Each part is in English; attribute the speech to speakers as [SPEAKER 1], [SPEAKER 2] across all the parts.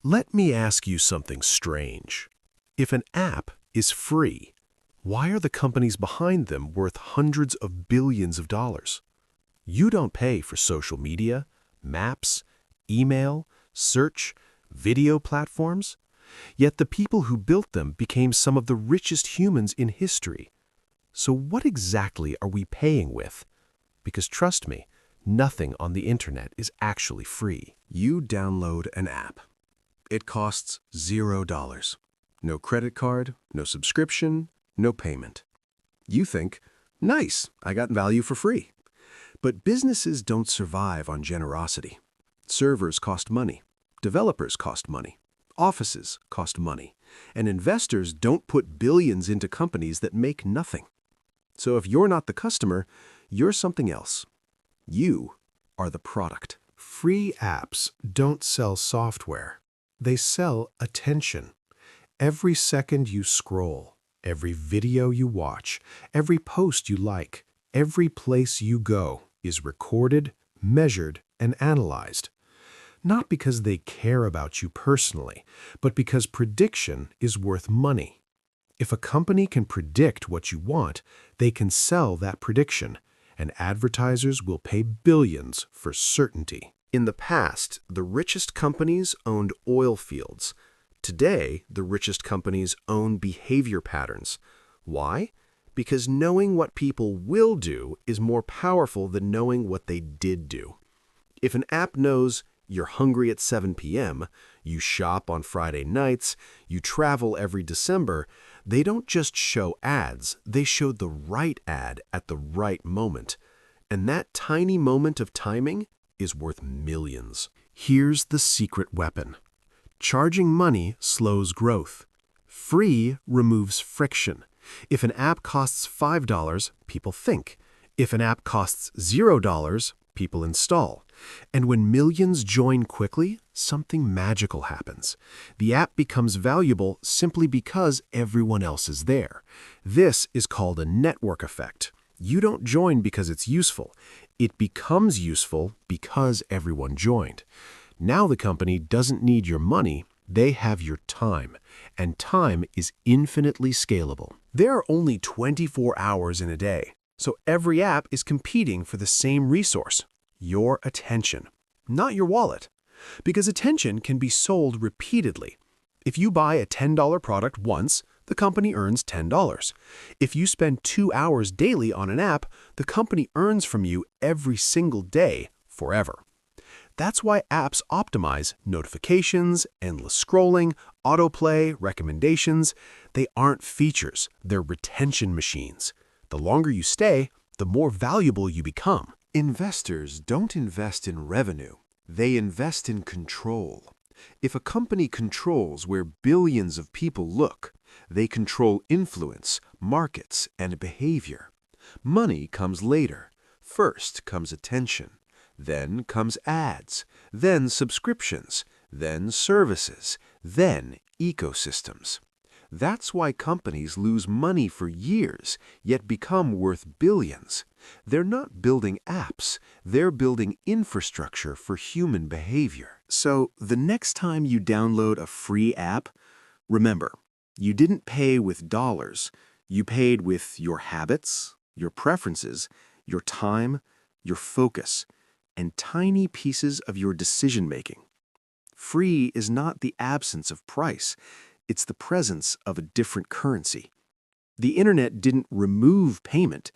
[SPEAKER 1] Let me ask you something strange. If an app is free, why are the companies behind them worth hundreds of billions of dollars? You don't pay for social media, maps, email, search, video platforms. Yet the people who built them became some of the richest humans in history. So what exactly are we paying with? Because trust me, nothing on the internet is actually free.
[SPEAKER 2] You download an app. It costs $0. No credit card, no subscription, no payment. You think, nice, I got value for free. But businesses don't survive on generosity. Servers cost money. Developers cost money. Offices cost money. And investors don't put billions into companies that make nothing. So if you're not the customer, you're something else. You are the product.
[SPEAKER 1] Free apps don't sell software. They sell attention. Every second you scroll, every video you watch, every post you like, every place you go is recorded, measured, and analyzed. Not because they care about you personally, but because prediction is worth money. If a company can predict what you want, they can sell that prediction, and advertisers will pay billions for certainty.
[SPEAKER 2] In the past, the richest companies owned oil fields. Today, the richest companies own behavior patterns. Why? Because knowing what people will do is more powerful than knowing what they did do. If an app knows you're hungry at 7 p.m., you shop on Friday nights, you travel every December, they don't just show ads, they show the right ad at the right moment. And that tiny moment of timing is worth millions. Here's the secret weapon. Charging money slows growth. Free removes friction. If an app costs $5, people think. If an app costs $0, people install. And when millions join quickly, something magical happens. The app becomes valuable simply because everyone else is there. This is called a network effect. You don't join because it's useful. It becomes useful because everyone joined. Now the company doesn't need your money, they have your time. And time is infinitely scalable. There are only 24 hours in a day, so every app is competing for the same resource, your attention, not your wallet. Because attention can be sold repeatedly. If you buy a $10 product once, the company earns $10. If you spend 2 hours daily on an app, the company earns from you every single day forever. That's why apps optimize notifications, endless scrolling, autoplay, recommendations. They aren't features, they're retention machines. The longer you stay, the more valuable you become. Investors don't invest in revenue, they invest in control. If a company controls where billions of people look, they control influence, markets, and behavior. Money comes later. First comes attention. Then comes ads. Then subscriptions. Then services. Then ecosystems. That's why companies lose money for years, yet become worth billions. They're not building apps, they're building infrastructure for human behavior. So the next time you download a free app, remember, you didn't pay with dollars, you paid with your habits, your preferences, your time, your focus, and tiny pieces of your decision-making. Free is not the absence of price. It's the presence of a different currency. The internet didn't remove payment.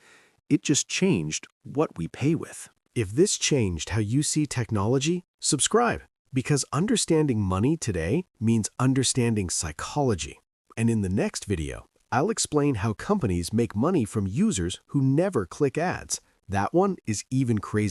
[SPEAKER 2] It just changed what we pay with. If this changed how you see technology, subscribe. Because understanding money today means understanding psychology. And in the next video, I'll explain how companies make money from users who never click ads. That one is even crazier.